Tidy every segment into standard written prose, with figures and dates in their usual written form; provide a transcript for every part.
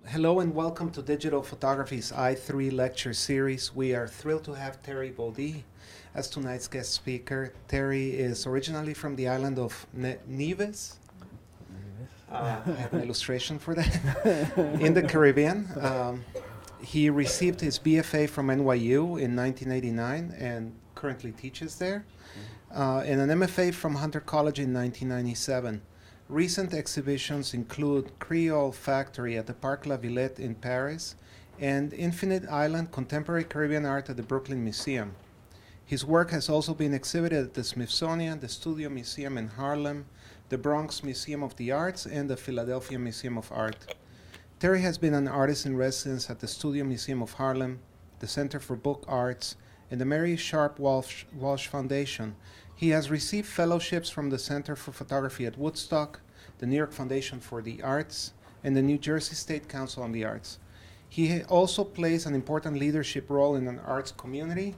Hello and welcome to Digital Photography's I3 lecture series. We are thrilled to have Terry Boddie as tonight's guest speaker. Terry is originally from the island of Nevis. I have an illustration for that. In the Caribbean. He received his BFA from NYU in 1989 and currently teaches there, and an MFA from Hunter College in 1997. Recent exhibitions include Creole Factory at the Parc La Villette in Paris and Infinite Island Contemporary Caribbean Art at the Brooklyn Museum. His work has also been exhibited at the Smithsonian, the Studio Museum in Harlem, the Bronx Museum of the Arts, and the Philadelphia Museum of Art. Terry has been an artist in residence at the Studio Museum of Harlem, the Center for Book Arts, and the Mary Sharp Walsh Foundation. He has received fellowships from the Center for Photography at Woodstock, the New York Foundation for the Arts, and the New Jersey State Council on the Arts. He also plays an important leadership role in an arts community,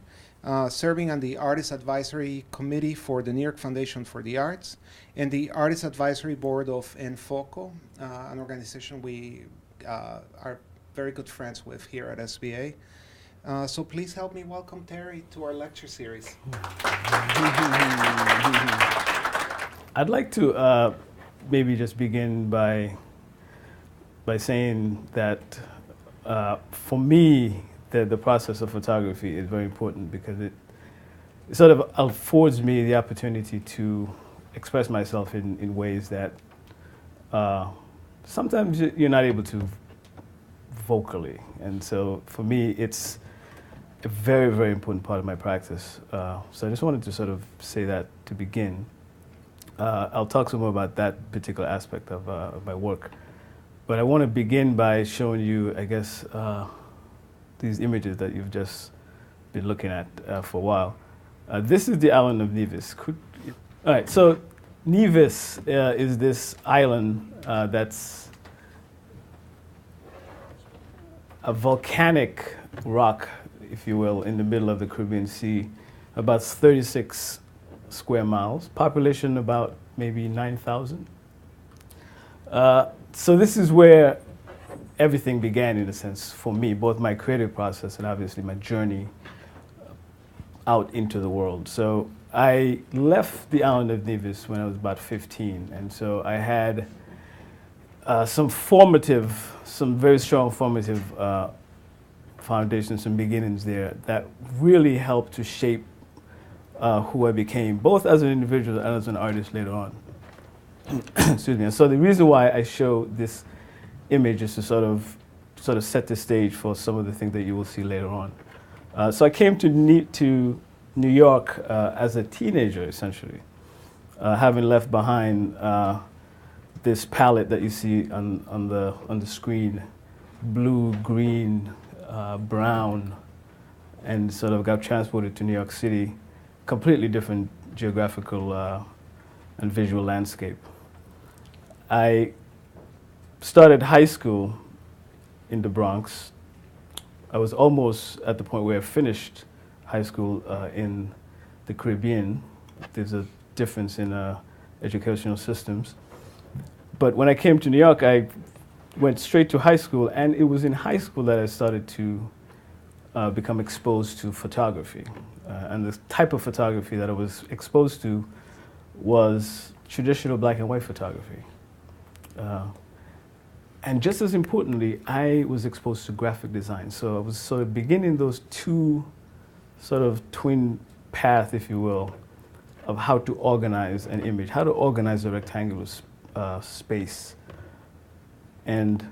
serving on the Artist Advisory Committee for the New York Foundation for the Arts and the Artist Advisory Board of NFOCO, an organization we are very good friends with here at SBA. So please help me welcome Terry to our lecture series. I'd like to maybe just begin by saying that for me, the process of photography is very important because it sort of affords me the opportunity to express myself in ways that sometimes you're not able to vocally. And so for me, it's a very, very important part of my practice. So I just wanted to sort of say that to begin. I'll talk some more about that particular aspect of my work. But I want to begin by showing you, I guess, these images that you've just been looking at for a while. This is the island of Nevis. All right, so Nevis is this island that's a volcanic rock, if you will, in the middle of the Caribbean Sea, about 36 square miles, population about maybe 9,000. So this is where everything began, in a sense, for me, both my creative process and obviously my journey out into the world. So I left the island of Nevis when I was about 15, and so I had some very strong formative foundations and beginnings there that really helped to shape who I became, both as an individual and as an artist later on. Excuse me. And so the reason why I show this image is to sort of set the stage for some of the things that you will see later on. So I came to New York as a teenager, essentially, having left behind this palette that you see on the screen, blue, green, brown, and sort of got transported to New York City, completely different geographical and visual landscape. I started high school in the Bronx. I was almost at the point where I finished high school in the Caribbean. There's a difference in educational systems. But when I came to New York, I went straight to high school, and it was in high school that I started to become exposed to photography. And the type of photography that I was exposed to was traditional black and white photography. And just as importantly, I was exposed to graphic design. So I was sort of beginning those two sort of twin path, if you will, of how to organize an image, how to organize a rectangular space. And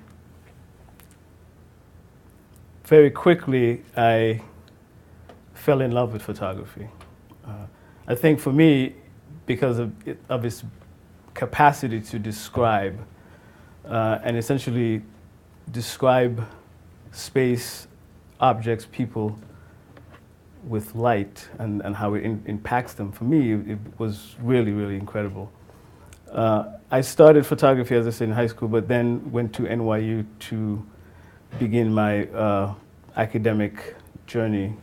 very quickly, I fell in love with photography. I think for me, because of its capacity to describe and essentially describe space, objects, people with light and how it impacts them, for me, it was really, really incredible. I started photography, as I said, in high school, but then went to NYU to begin my academic journey,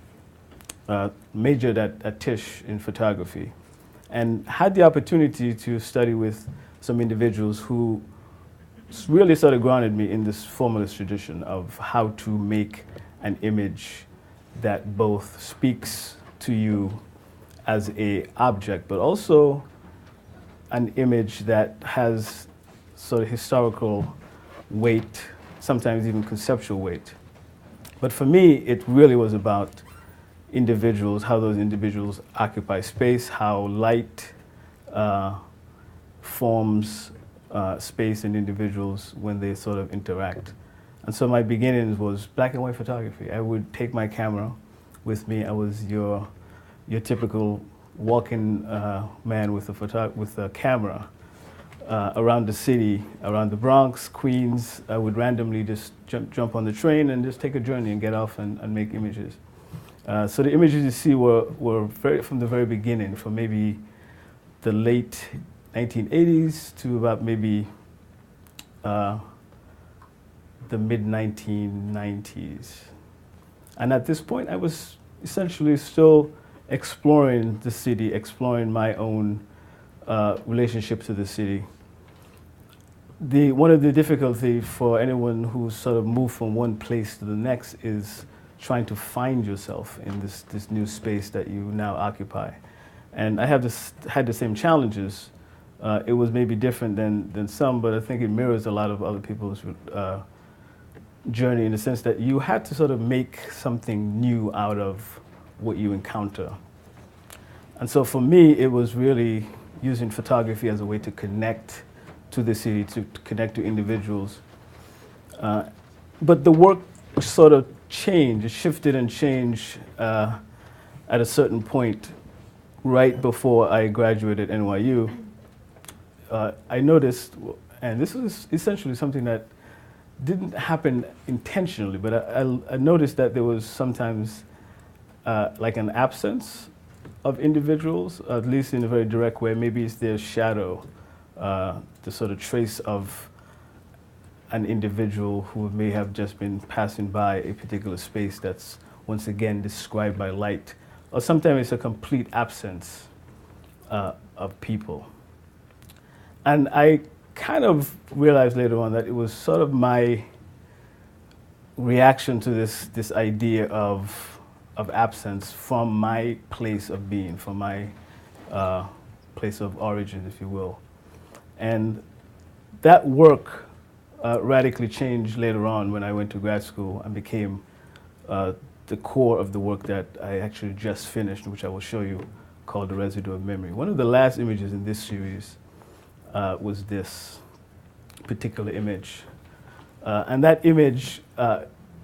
majored at Tisch in photography, and had the opportunity to study with some individuals who really sort of grounded me in this formalist tradition of how to make an image that both speaks to you as a object, but also an image that has sort of historical weight, sometimes even conceptual weight. But for me, it really was about individuals, how those individuals occupy space, how light forms space in individuals when they sort of interact. And so my beginnings was black and white photography. I would take my camera with me. I was your typical walking man with a camera around the city, around the Bronx, Queens. I would randomly just jump on the train and just take a journey and get off and make images. So the images you see were from the very beginning, from maybe the late 1980s to about maybe the mid-1990s. And at this point, I was essentially still exploring the city, exploring my own relationship to the city. One of the difficulties for anyone who sort of moved from one place to the next is trying to find yourself in this new space that you now occupy. And I had the same challenges. It was maybe different than some, but I think it mirrors a lot of other people's journey in the sense that you had to sort of make something new out of what you encounter. And so for me, it was really using photography as a way to connect to the city, to connect to individuals. But the work sort of changed, it shifted and changed at a certain point right before I graduated at NYU. I noticed, and this was essentially something that didn't happen intentionally, but I noticed that there was sometimes like an absence of individuals, at least in a very direct way. Maybe it's their shadow, the sort of trace of an individual who may have just been passing by a particular space that's once again described by light. Or sometimes it's a complete absence of people. And I kind of realized later on that it was sort of my reaction to this idea of absence from my place of being, from my place of origin, if you will. And that work radically changed later on when I went to grad school and became the core of the work that I actually just finished, which I will show you, called The Residue of Memory. One of the last images in this series was this particular image. And that image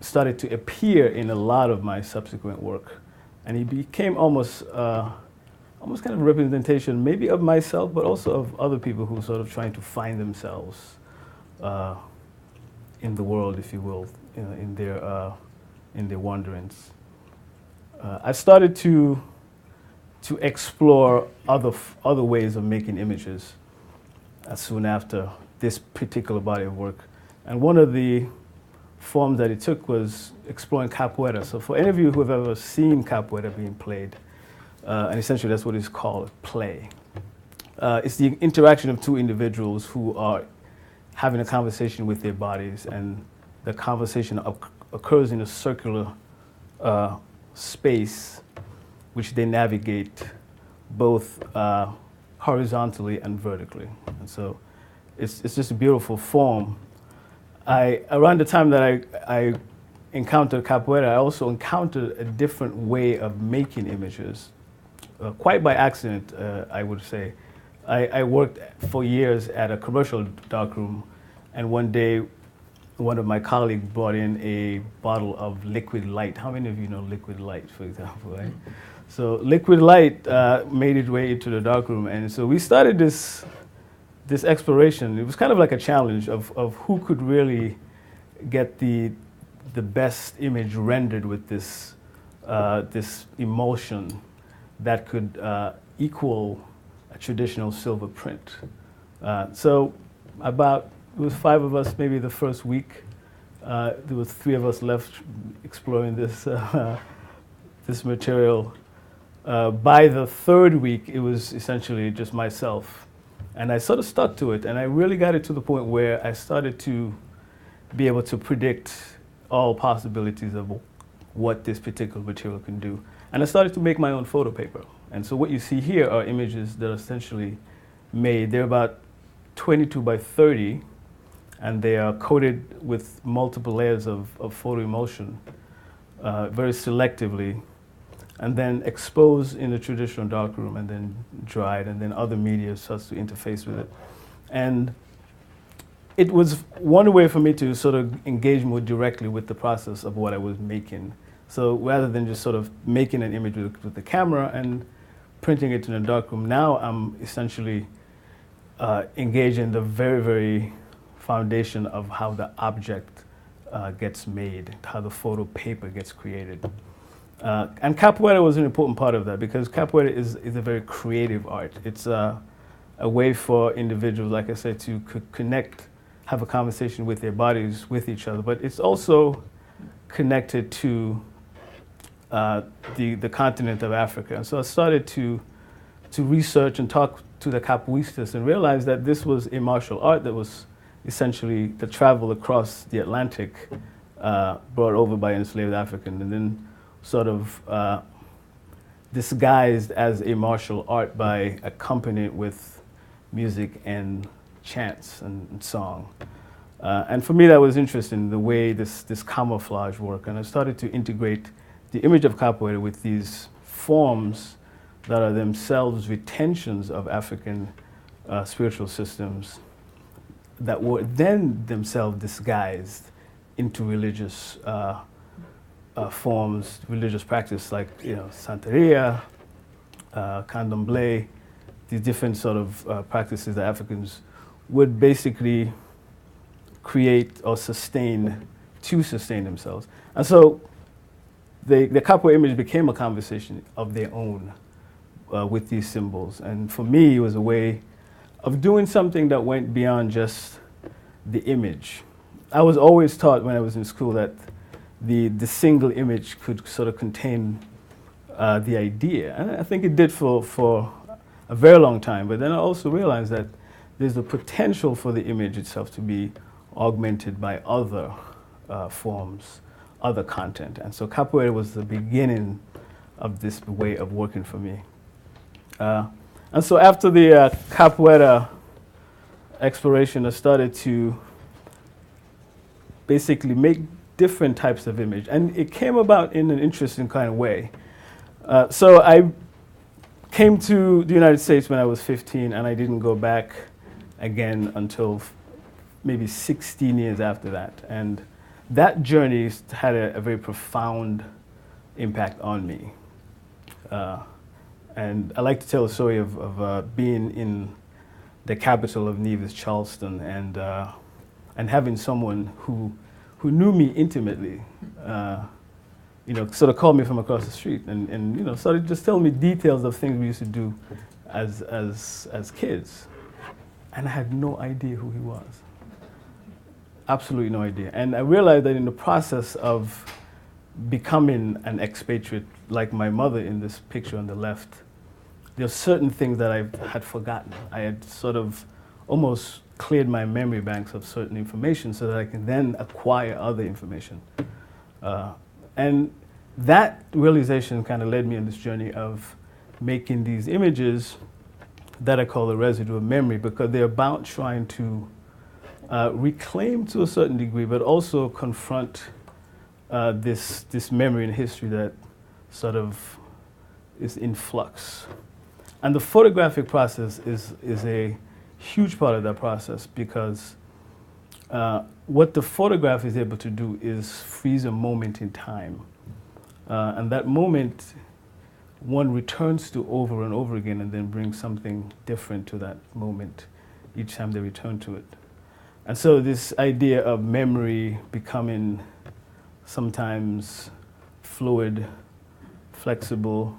started to appear in a lot of my subsequent work. And it became almost kind of a representation maybe of myself, but also of other people who are sort of trying to find themselves in the world, if you will, in their wanderings. I started to explore other ways of making images soon after this particular body of work. And one of the forms that it took was exploring capoeira. So for any of you who have ever seen capoeira being played, and essentially that's what it's called, play. It's the interaction of two individuals who are having a conversation with their bodies, and the conversation occurs in a circular space which they navigate both horizontally and vertically. And so it's just a beautiful form. Around the time that I encountered capoeira, I also encountered a different way of making images, quite by accident, I would say. I worked for years at a commercial darkroom, and one day one of my colleagues brought in a bottle of liquid light. How many of you know liquid light, for example, right? So liquid light made its way into the darkroom, and so we started this exploration. It was kind of like a challenge of who could really get the best image rendered with this emulsion that could equal a traditional silver print. So it was 5 of us, maybe the first week. There was 3 of us left exploring this this material. By the 3rd week, it was essentially just myself And I sort of stuck to it, and I really got it to the point where I started to be able to predict all possibilities of what this particular material can do. And I started to make my own photo paper. And so what you see here are images that are essentially made. They're about 22 by 30, and they are coated with multiple layers of photo emulsion, very selectively, and then exposed in the traditional darkroom, and then dried, and then other media starts to interface with it. And it was one way for me to sort of engage more directly with the process of what I was making. So rather than just sort of making an image with the camera and printing it in a darkroom, now I'm essentially engaged in the very, very foundation of how the object gets made, how the photo paper gets created. And capoeira was an important part of that, because capoeira is a very creative art. It's a way for individuals, like I said, to connect, have a conversation with their bodies, with each other, but it's also connected to the continent of Africa. And so I started to research and talk to the capoeiristas and realized that this was a martial art that was essentially the travel across the Atlantic, brought over by enslaved Africans, and then sort of disguised as a martial art by accompanying with music and chants and song. And for me, that was interesting, the way this camouflage worked. And I started to integrate the image of capoeira with these forms that are themselves retentions of African spiritual systems that were then themselves disguised into religious forms, religious practice, like Santeria, Candomblé, these different sort of practices that Africans would basically create or sustain to sustain themselves. And so the capoeira image became a conversation of their own with these symbols. And for me, it was a way of doing something that went beyond just the image. I was always taught when I was in school that the single image could sort of contain the idea. And I think it did for a very long time. But then I also realized that there's the potential for the image itself to be augmented by other forms, other content. And so capoeira was the beginning of this way of working for me. And so after the capoeira exploration, I started to basically make different types of image. And it came about in an interesting kind of way. So I came to the United States when I was 15, and I didn't go back again until maybe 16 years after that. And that journey had a very profound impact on me. And I like to tell a story of being in the capital of NEWb, Charleston, and having someone who knew me intimately, sort of called me from across the street and started just telling me details of things we used to do as kids. And I had no idea who he was. Absolutely no idea. And I realized that in the process of becoming an expatriate, like my mother in this picture on the left, there are certain things that I had forgotten. I had sort of almost cleared my memory banks of certain information so that I can then acquire other information. And that realization kind of led me on this journey of making these images that I call the residue of memory, because they're about trying to reclaim to a certain degree, but also confront this memory and history that sort of is in flux. And the photographic process is a huge part of that process, because what the photograph is able to do is freeze a moment in time. And that moment, one returns to over and over again, and then brings something different to that moment each time they return to it. And so this idea of memory becoming sometimes fluid, flexible,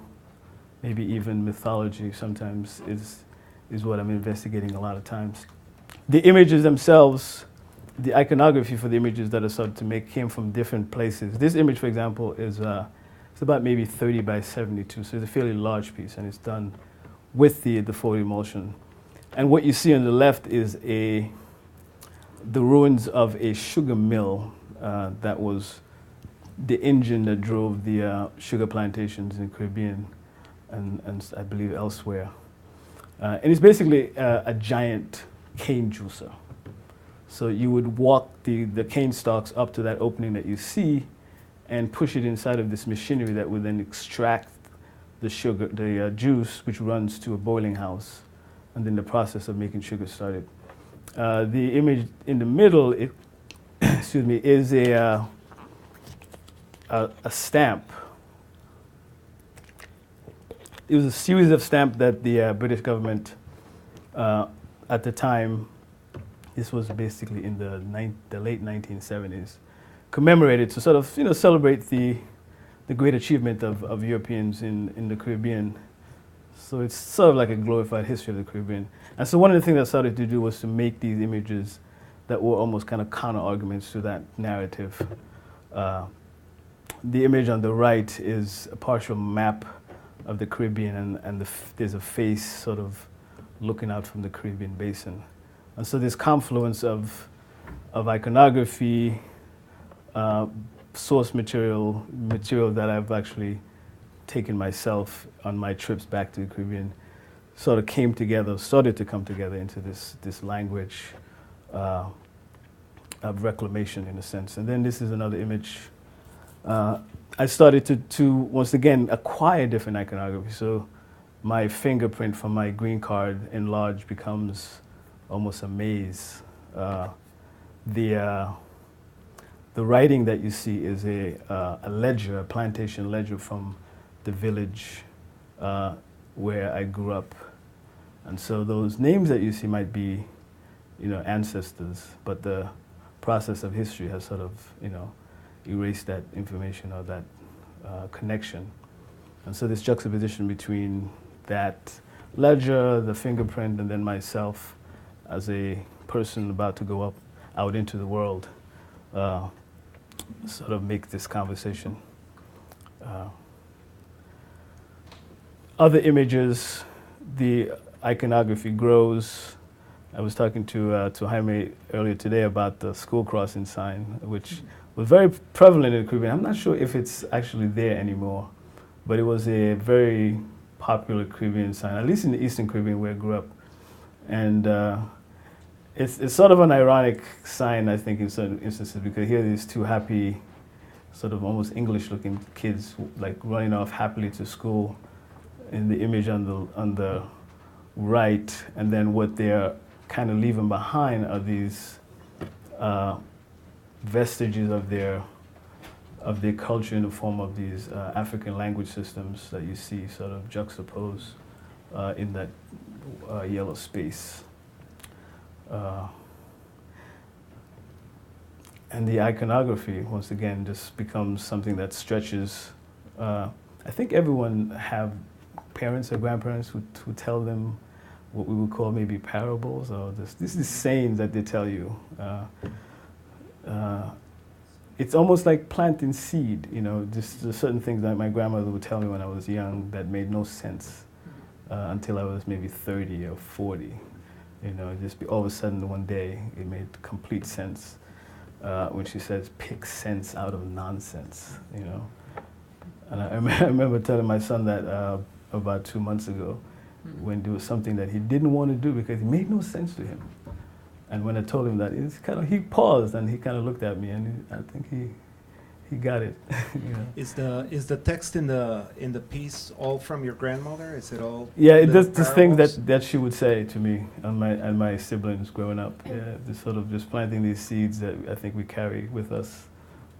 maybe even mythology sometimes is what I'm investigating a lot of times. The images themselves, the iconography for the images that I started to make came from different places. This image, for example, is it's about maybe 30 by 72, so it's a fairly large piece, and it's done with the photo emulsion. And what you see on the left is the ruins of a sugar mill that was the engine that drove the sugar plantations in the Caribbean and I believe elsewhere. And it's basically a giant cane juicer. So you would walk the cane stalks up to that opening that you see and push it inside of this machinery that would then extract the sugar, the juice, which runs to a boiling house. And then the process of making sugar started. The image in the middle, excuse me, is a stamp. It was a series of stamps that the British government, at the time, this was basically in the late 1970s, commemorated to sort of celebrate the great achievement of Europeans in the Caribbean. So it's sort of like a glorified history of the Caribbean. And so one of the things I started to do was to make these images that were almost kind of counter-arguments to that narrative. The image on the right is a partial map of the Caribbean, and there's a face sort of looking out from the Caribbean basin. And so this confluence of iconography, source material that I've actually taken myself on my trips back to the Caribbean, started to come together into this language of reclamation, in a sense. And then this is another image. I started to once again acquire different iconography. So my fingerprint from my green card enlarged becomes almost a maze. The writing that you see is a ledger, a plantation ledger from the village where I grew up. And so those names that you see might be, ancestors, but the process of history has sort of, erased that information or that connection. And so this juxtaposition between that ledger, the fingerprint, and then myself as a person about to go out into the world sort of make this conversation. Other images, the iconography grows. I was talking to Jaime earlier today about the school crossing sign, which was very prevalent in the Caribbean. I'm not sure if it's actually there anymore, but it was a very popular Caribbean sign, at least in the Eastern Caribbean where I grew up. And it's sort of an ironic sign, I think, in certain instances, because here are these two happy, sort of almost English-looking kids, like running off happily to school in the image on the right, and then what they're kind of leaving behind are these vestiges of their culture in the form of these African language systems that you see sort of juxtaposed in that yellow space. And the iconography, once again, just becomes something that stretches. I think everyone have parents or grandparents who tell them what we would call maybe parables, or this is sayings that they tell you. It's almost like planting seed, just there's certain things that my grandmother would tell me when I was young that made no sense until I was maybe 30 or 40. All of a sudden one day it made complete sense when she says, pick sense out of nonsense, And I remember telling my son that about 2 months ago, when there was something that he didn't want to do because it made no sense to him. And when I told him that, he paused and he kind of looked at me, and I think he got it. Is the text in the piece all from your grandmother? Is it all? Yeah, it does this thing that she would say to me and my siblings growing up. Yeah, sort of just planting these seeds that I think we carry with us,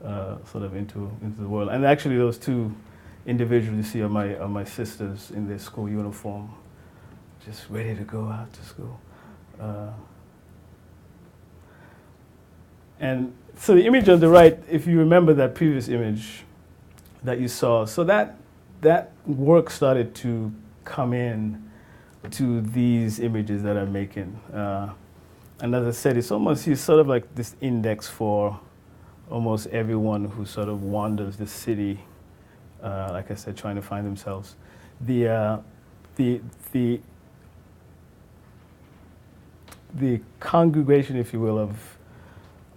sort of into the world. And actually, those two individuals you see are my sisters in their school uniform, just ready to go out to school. And so the image on the right, if you remember that previous image that you saw, so that work started to come in to these images that I'm making. And as I said, it's sort of like this index for almost everyone who sort of wanders the city, like I said, trying to find themselves. The the congregation, if you will,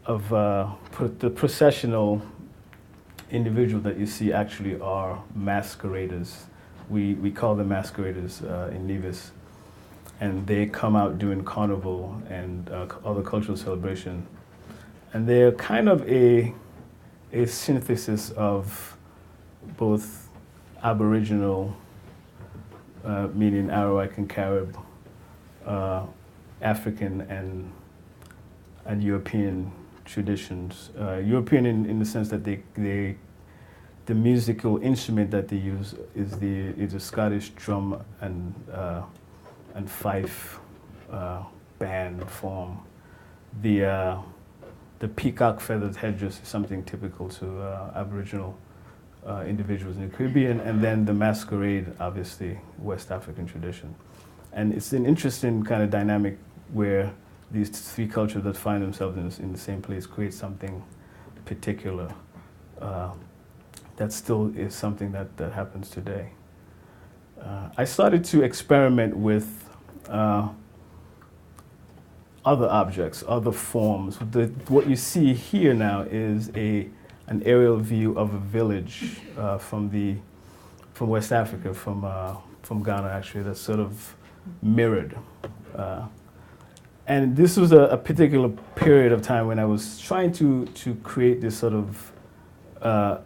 of the processional individual that you see actually are masqueraders. We call them masqueraders in NEWb, and they come out during carnival and other cultural celebration, and they're kind of a synthesis of both Aboriginal, meaning Arawak and Carib, African and European traditions. European in the sense that the musical instrument that they use is a Scottish drum and fife band form. The peacock feathered headdress is something typical to Aboriginal individuals in the Caribbean, and then the masquerade, obviously, West African tradition. And it's an interesting kind of dynamic where these three cultures that find themselves in the same place create something particular that still is something that happens today. I started to experiment with other objects, other forms. What you see here now is an aerial view of a village from West Africa, from Ghana actually, that's sort of mirrored. And this was a particular period of time when I was trying to create this sort of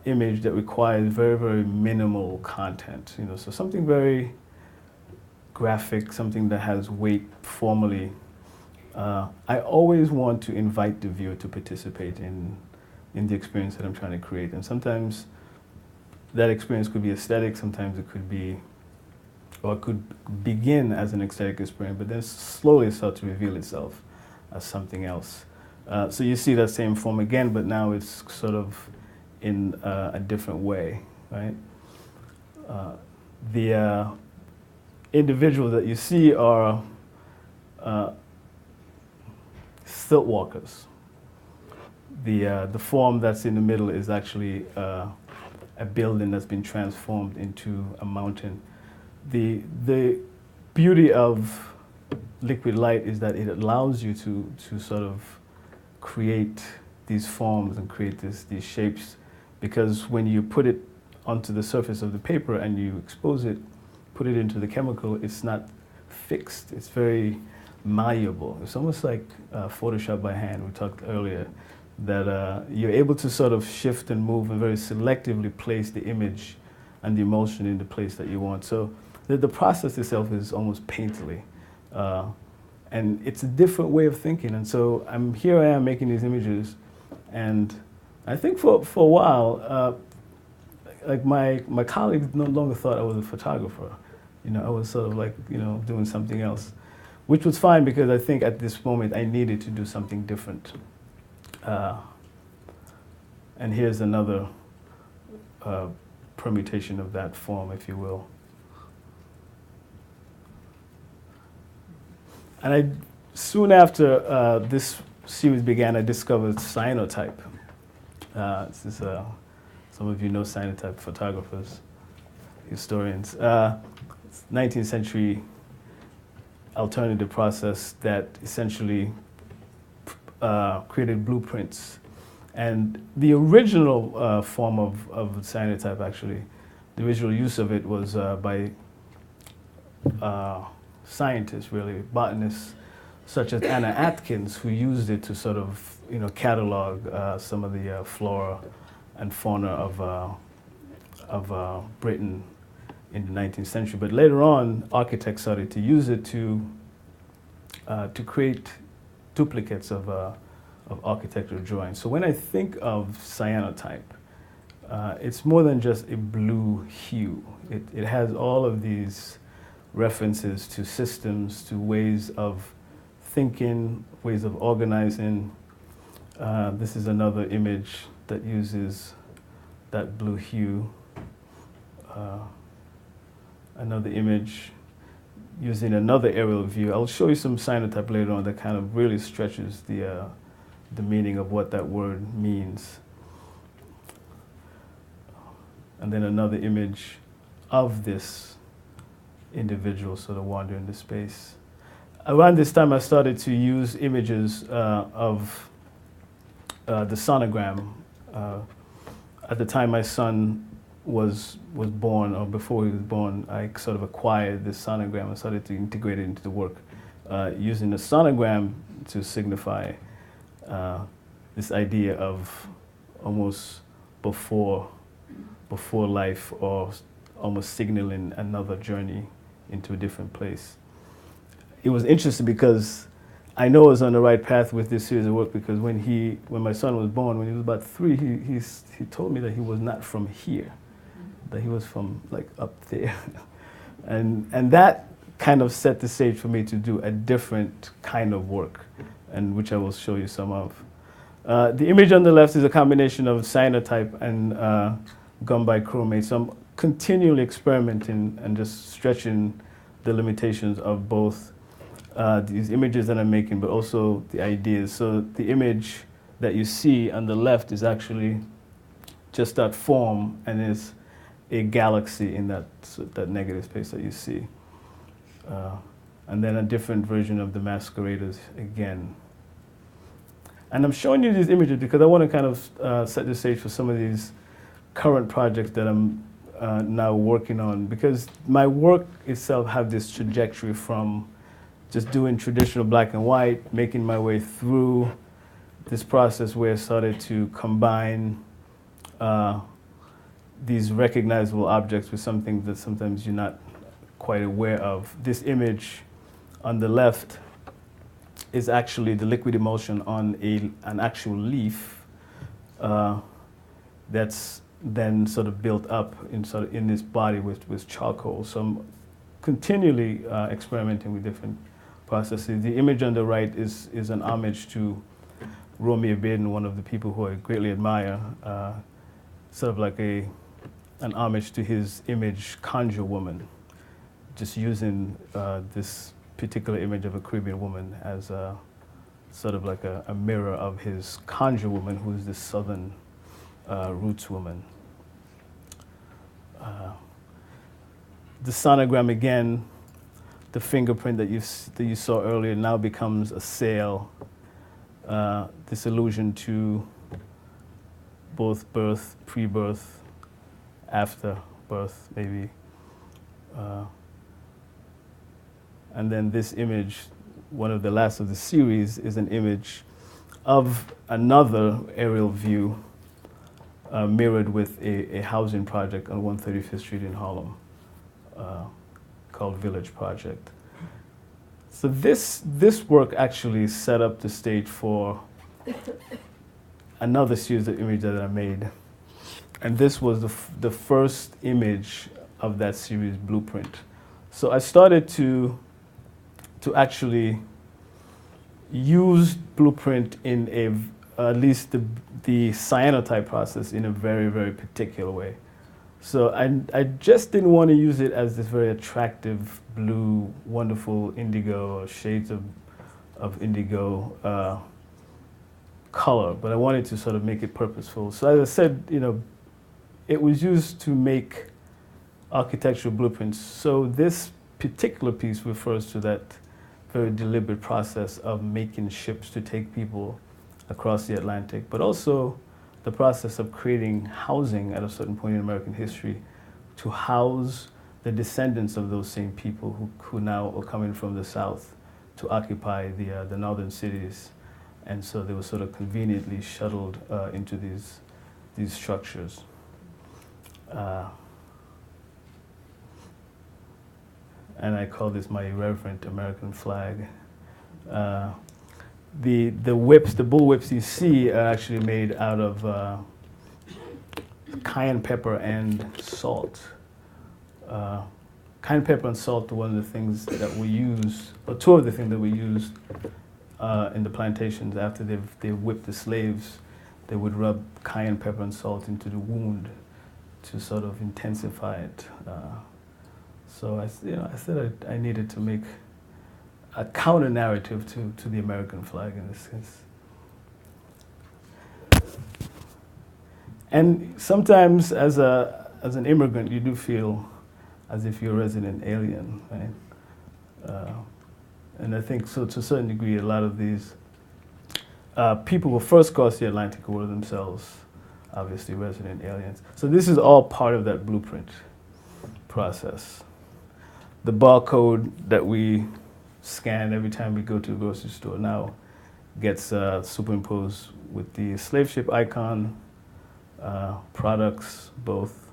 image that requires very, very minimal content. So something very graphic, something that has weight formally. I always want to invite the viewer to participate in the experience that I'm trying to create. And sometimes that experience could be aesthetic, sometimes it could be, or it could begin as an aesthetic experience, but then slowly start to reveal itself as something else. So you see that same form again, but now it's sort of in a different way, right? The individuals that you see are stilt walkers. The form that's in the middle is actually a building that's been transformed into a mountain. The beauty of liquid light is that it allows you to sort of create these forms and create these shapes, because when you put it onto the surface of the paper and you expose it, put it into the chemical, it's not fixed. It's very malleable. It's almost like Photoshop by hand. We talked earlier that you're able to sort of shift and move and very selectively place the image and the emotion in the place that you want. So the process itself is almost painterly. And it's a different way of thinking. And so here I am making these images, and I think for a while, like my colleagues no longer thought I was a photographer. I was sort of like, doing something else, which was fine because I think at this moment I needed to do something different. And here's another permutation of that form, if you will. And soon after this series began, I discovered cyanotype. Some of you know cyanotype photographers, historians. 19th century alternative process that essentially created blueprints. And the original form of cyanotype, actually, the original use of it was by scientists, really, botanists, such as Anna Atkins, who used it to sort of, catalog some of the flora and fauna of Britain in the 19th century. But later on, architects started to use it to create duplicates of architectural drawings. So when I think of cyanotype, it's more than just a blue hue. It has all of these references to systems, to ways of thinking, ways of organizing. This is another image that uses that blue hue. Another image using another aerial view. I'll show you some cyanotype later on that kind of really stretches the meaning of what that word means. And then another image of this individual sort of wandering the space. around this time, I started to use images of the sonogram. At the time my son was born, or before he was born, I sort of acquired this sonogram and started to integrate it into the work, using the sonogram to signify this idea of almost before life, or almost signaling another journey into a different place. It was interesting because I know I was on the right path with this series of work, because when my son was born, when he was about 3, he told me that he was not from here, that he was from like up there. and that kind of set the stage for me to do a different kind of work, and which I will show you some of. The image on the left is a combination of cyanotype and gum bichromate. So I'm continually experimenting and just stretching the limitations of both these images that I'm making, but also the ideas. So the image that you see on the left is actually just that form, and is a galaxy in that negative space that you see. And then a different version of the masqueraders again. And I'm showing you these images because I want to kind of set the stage for some of these current projects that I'm now working on, because my work itself have this trajectory from just doing traditional black and white, making my way through this process where I started to combine these recognizable objects with something that sometimes you're not quite aware of. This image on the left is actually the liquid emulsion on an actual leaf that's then sort of built up in this body with charcoal. So I'm continually experimenting with different processes. The image on the right is an homage to Romeo Baden, one of the people who I greatly admire, sort of like an homage to his image Conjure Woman, just using this particular image of a Caribbean woman as a sort of like a mirror of his Conjure Woman, who is this southern roots woman. The sonogram again, the fingerprint that you saw earlier now becomes a sail. This allusion to both birth, pre-birth, after birth, maybe. And then this image, one of the last of the series, is an image of another aerial view mirrored with a housing project on 135th Street in Harlem called Village Project. So this work actually set up the stage for another series of images that I made. And this was the first image of that series, Blueprint. So I started to actually use Blueprint in at least the cyanotype process in a very, very particular way. So I just didn't want to use it as this very attractive blue, wonderful indigo, or shades of indigo color, but I wanted to sort of make it purposeful. So as I said, it was used to make architectural blueprints. So this particular piece refers to that very deliberate process of making ships to take people across the Atlantic, but also the process of creating housing at a certain point in American history to house the descendants of those same people who now are coming from the South to occupy the northern cities. And so they were sort of conveniently shuttled into these structures. And I call this my irreverent American flag. The whips, the bull whips you see are actually made out of cayenne pepper and salt. Cayenne pepper and salt are one of the things that we use, or two of the things that we used in the plantations. After they whipped the slaves, they would rub cayenne pepper and salt into the wound to sort of intensify it. So I said I needed to make a counter narrative to the American flag in this case. And sometimes as an immigrant, you do feel as if you're a resident alien, right? And I think, so to a certain degree, a lot of these people who first crossed the Atlantic were themselves obviously resident aliens. So this is all part of that blueprint process. The barcode that we scan every time we go to a grocery store now gets superimposed with the slave ship icon, products, both.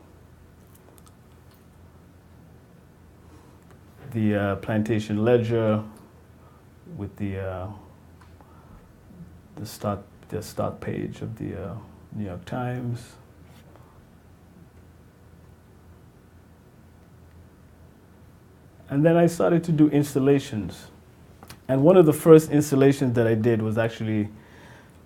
The plantation ledger with the stock page of the New York Times. And then I started to do installations. And one of the first installations that I did was actually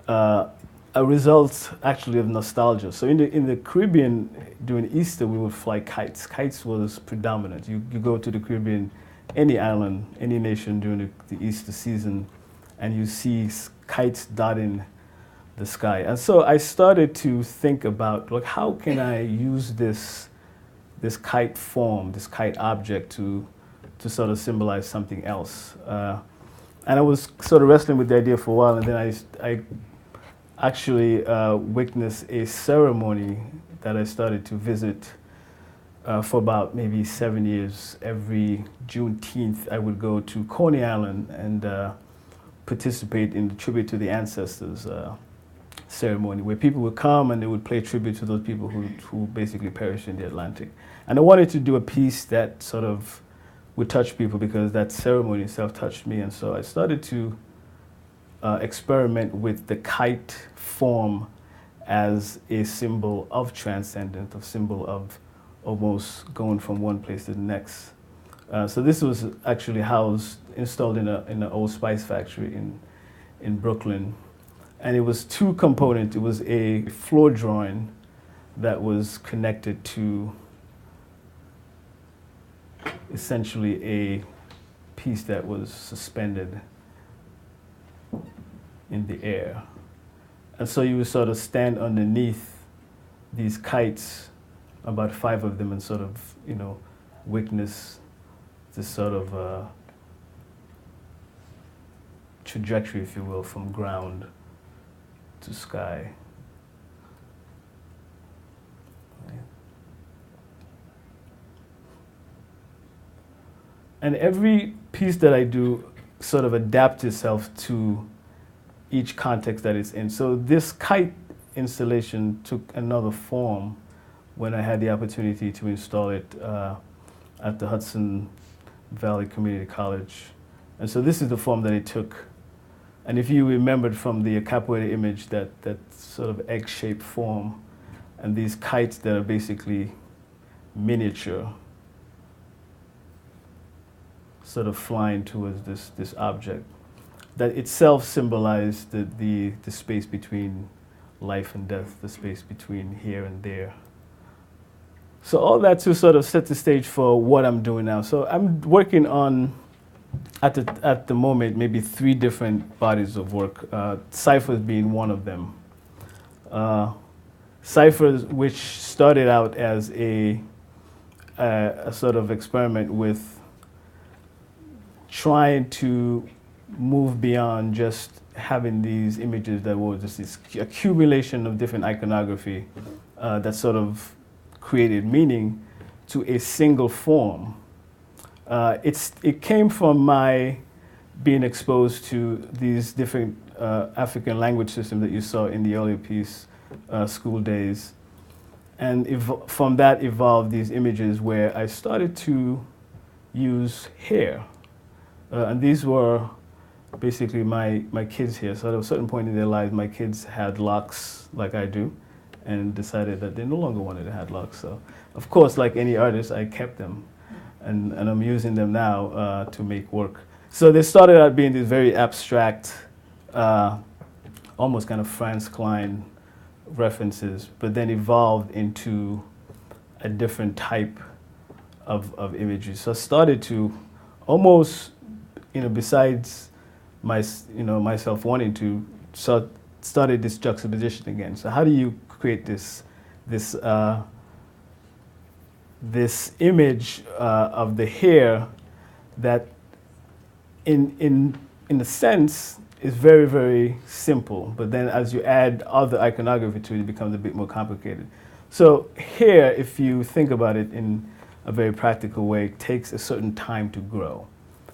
a result actually of nostalgia. So in the Caribbean, during Easter, we would fly kites. Kites was predominant. You go to the Caribbean, any island, any nation during the Easter season, and you see kites dotting the sky. And so I started to think about, like, how can I use this kite form, this kite object to sort of symbolize something else. And I was sort of wrestling with the idea for a while, and then I actually witnessed a ceremony that I started to visit for about maybe 7 years. Every Juneteenth, I would go to Coney Island and participate in the Tribute to the Ancestors ceremony, where people would come and they would play tribute to those people who basically perished in the Atlantic. And I wanted to do a piece that sort of would touch people, because that ceremony itself touched me. And so I started to experiment with the kite form as a symbol of transcendence, a symbol of almost going from one place to the next. So this was actually installed in an old spice factory in Brooklyn. And it was two components. It was a floor drawing that was connected to essentially a piece that was suspended in the air. And so you would sort of stand underneath these kites, about 5 of them, and sort of, witness this sort of trajectory, if you will, from ground to sky. And every piece that I do sort of adapts itself to each context that it's in. So this kite installation took another form when I had the opportunity to install it at the Hudson Valley Community College. And so this is the form that it took. And if you remembered from the capoeira image, that sort of egg-shaped form, and these kites that are basically miniature, sort of flying towards this object that itself symbolized the space between life and death, the space between here and there. So all that to sort of set the stage for what I'm doing now. So I'm working on, at the moment, maybe 3 different bodies of work, ciphers being one of them. Ciphers, which started out as a sort of experiment with trying to move beyond just having these images that were just this accumulation of different iconography that sort of created meaning, to a single form. It came from my being exposed to these different African language systems that you saw in the earlier piece, School Days. And from that evolved these images where I started to use hair. And these were basically my kids' hair. So at a certain point in their lives, my kids had locks like I do, and decided that they no longer wanted to have locks. So, of course, like any artist, I kept them. And I'm using them now to make work. So they started out being these very abstract, almost kind of Franz Klein references, but then evolved into a different type of images. So I started to almost, besides myself wanting to, started this juxtaposition again. So how do you create this image of the hair that in a sense, is very, very simple. But then as you add other iconography to it, it becomes a bit more complicated. So here, if you think about it in a very practical way, it takes a certain time to grow.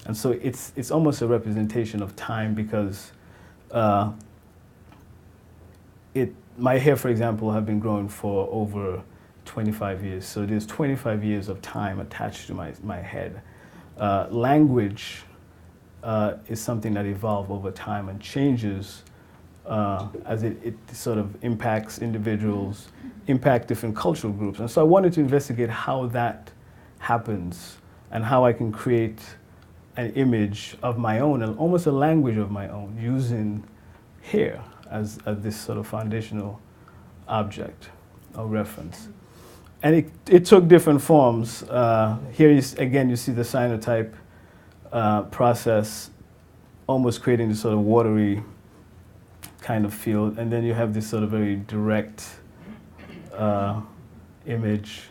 And so it's almost a representation of time because my hair, for example, have been growing for over 25 years. So there's 25 years of time attached to my head. Language is something that evolves over time and changes as it sort of impacts individuals, impact different cultural groups. And so I wanted to investigate how that happens and how I can create an image of my own, and almost a language of my own, using hair as this sort of foundational object or reference. And it took different forms. Here, again, you see the cyanotype process, almost creating this sort of watery kind of field. And then you have this sort of very direct image.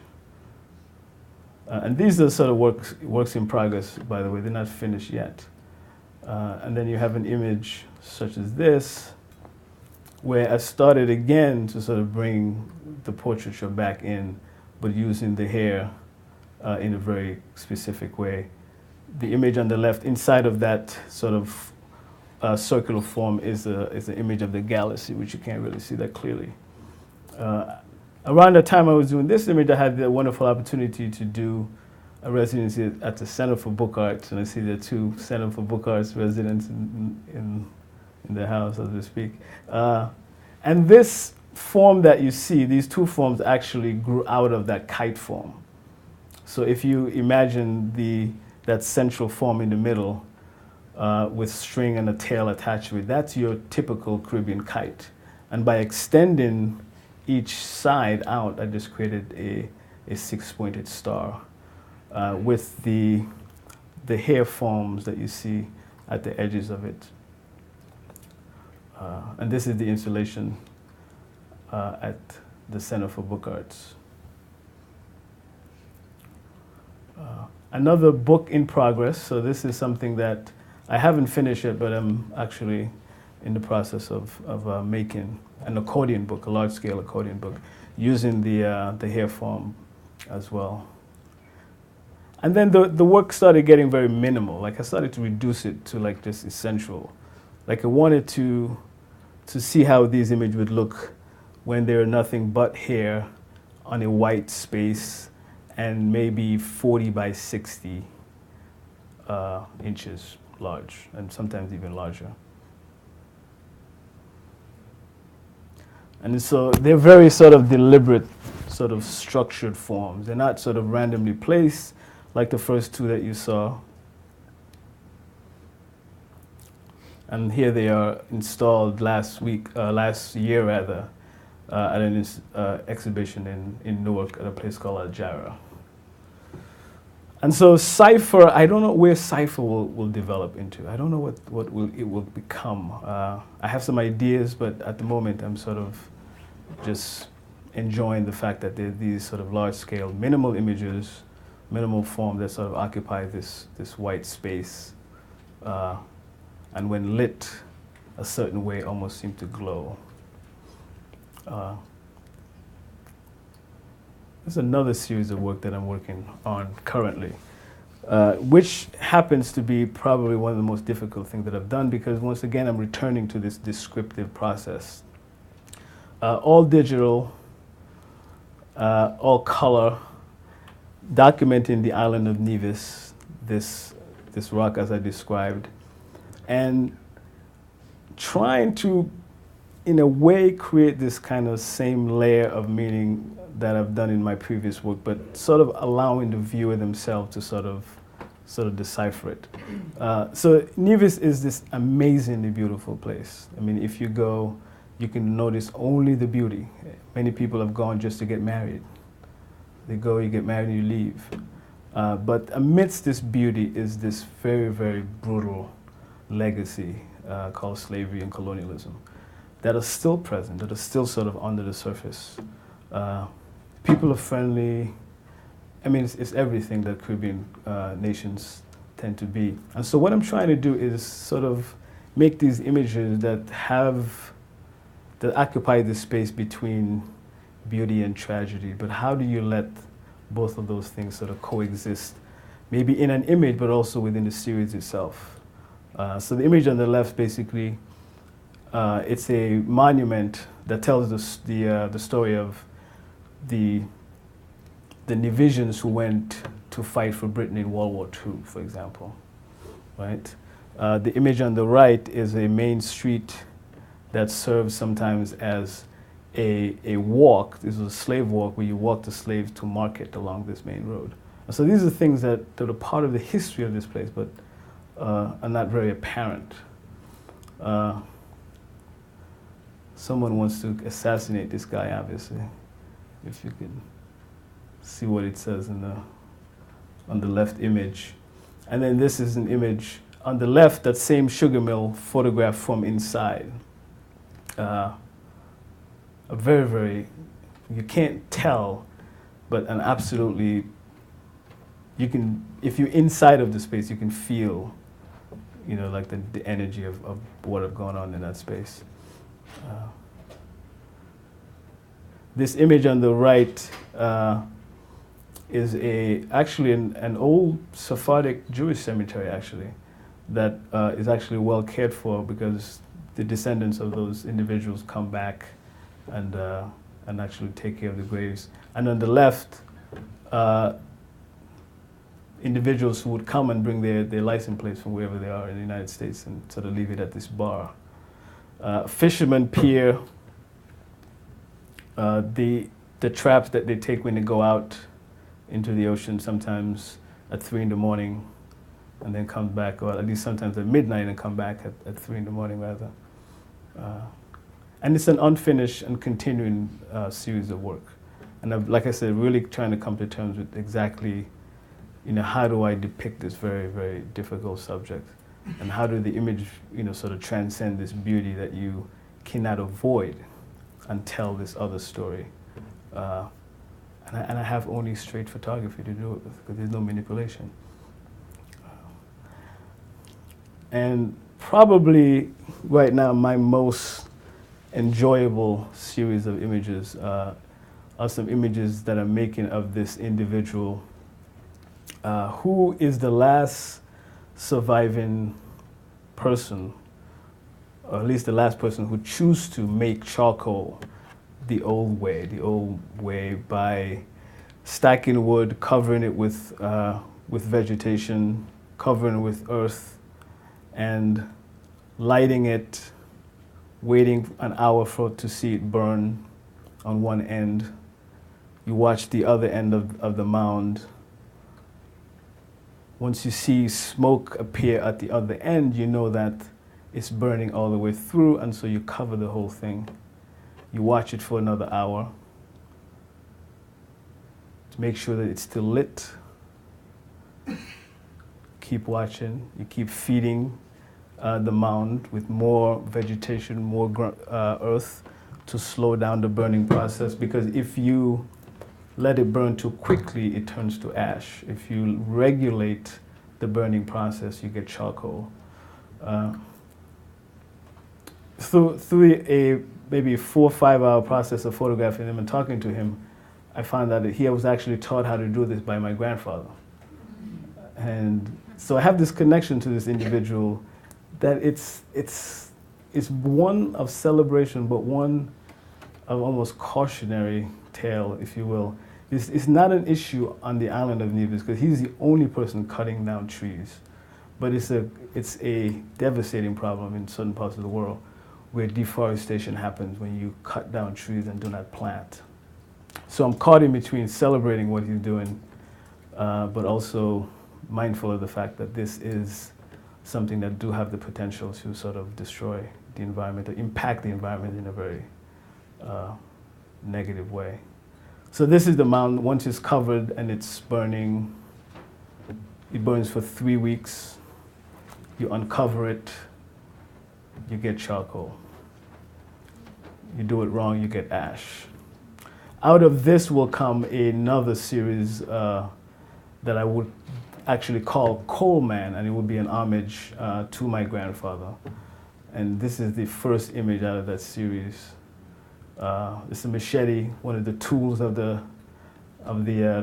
And these are sort of works in progress, by the way. They're not finished yet. And then you have an image such as this, where I started again to sort of bring the portraiture back in, but using the hair in a very specific way. The image on the left, inside of that sort of circular form, is an image of the galaxy, which you can't really see that clearly. Around the time I was doing this image, I had the wonderful opportunity to do a residency at the Center for Book Arts, and I see there are two Center for Book Arts residents in the house, as we speak. And this form that you see, these two forms actually grew out of that kite form. So if you imagine that central form in the middle with string and a tail attached to it, that's your typical Caribbean kite. And by extending each side out, I just created a six-pointed star with the hair forms that you see at the edges of it. And this is the installation at the Center for Book Arts. Another book in progress. So this is something that I haven't finished yet, but I'm actually in the process of making an accordion book, a large-scale accordion book, using the hair form as well. And then the work started getting very minimal. Like I started to reduce it to like just essential. Like I wanted to see how these images would look when they're nothing but hair on a white space and maybe 40 by 60 inches large, and sometimes even larger. And so they're very sort of deliberate, sort of structured forms. They're not sort of randomly placed like the first two that you saw. And here they are installed last year rather, at an exhibition in Newark at a place called Aljara. And so cipher, I don't know where cipher will develop into. I don't know what it will become. I have some ideas, but at the moment I'm sort of just enjoying the fact that there are these sort of large-scale, minimal images, minimal form that sort of occupy this white space. And when lit a certain way, almost seem to glow. There's another series of work that I'm working on currently, which happens to be probably one of the most difficult things that I've done, because once again, I'm returning to this descriptive process. All digital, all color, documenting the island of Nevis, this rock as I described, and trying to, in a way, create this kind of same layer of meaning that I've done in my previous work, but sort of allowing the viewer themselves to sort of decipher it. So Nevis is this amazingly beautiful place. I mean, if you go, you can notice only the beauty. Many people have gone just to get married. They go, you get married, and you leave. But amidst this beauty is this very, very brutal legacy called slavery and colonialism that are still present, that are still sort of under the surface. People are friendly. I mean, it's everything that Caribbean nations tend to be. And so what I'm trying to do is sort of make these images that occupy the space between beauty and tragedy. But how do you let both of those things sort of coexist, maybe in an image, but also within the series itself? So the image on the left, basically, it's a monument that tells the story of the Nevisians who went to fight for Britain in World War II, for example, right? The image on the right is a main street that serves sometimes as a walk. This was a slave walk where you walk the slaves to market along this main road. And so these are things that are part of the history of this place, but are not very apparent. Someone wants to assassinate this guy, obviously. If you could see what it says on the left image. And then this is an image on the left, that same sugar mill photographed from inside. A very, very, you can't tell, but an absolutely, you can, if you're inside of the space, you can feel, you know, like the energy of what have gone on in that space. This image on the right is actually an old Sephardic Jewish cemetery, actually, that is actually well cared for, because the descendants of those individuals come back and actually take care of the graves. And on the left, individuals who would come and bring their license plates from wherever they are in the United States and sort of leave it at this bar. Fishermen pier, the traps that they take when they go out into the ocean, sometimes at 3 in the morning, and then come back, or at least sometimes at midnight and come back at 3 in the morning rather. And it's an unfinished and continuing series of work. And I've, like I said, really trying to come to terms with exactly, you know, how do I depict this very, very difficult subject? And how do the image, you know, sort of transcend this beauty that you cannot avoid and tell this other story? And I have only straight photography to do it with, because there's no manipulation. And probably right now my most enjoyable series of images are some images that I'm making of this individual who is the last surviving person, or at least the last person who chose to make charcoal the old way by stacking wood, covering it with vegetation, covering it with earth, and lighting it, waiting an hour to see it burn on one end. You watch the other end of the mound. Once you see smoke appear at the other end, you know that it's burning all the way through, and so you cover the whole thing. You watch it for another hour to make sure that it's still lit. Keep watching. You keep feeding the mound with more vegetation, more earth to slow down the burning process, because if you let it burn too quickly, it turns to ash. If you regulate the burning process, you get charcoal. Through a maybe 4 or 5 hour process of photographing him and talking to him, I found out that he was actually taught how to do this by my grandfather. And so I have this connection to this individual that it's one of celebration, but one of almost cautionary tale, if you will. It's not an issue on the island of Nevis, because he's the only person cutting down trees. But it's a devastating problem in certain parts of the world, where deforestation happens when you cut down trees and do not plant. So I'm caught in between celebrating what he's doing, but also mindful of the fact that this is something that do have the potential to sort of destroy the environment, or impact the environment in a very negative way. So this is the mound. Once it's covered and it's burning, it burns for 3 weeks. You uncover it, you get charcoal. You do it wrong, you get ash. Out of this will come another series that I would actually called Coleman, and it would be an homage to my grandfather. And this is the first image out of that series. It's a machete, one of the tools of the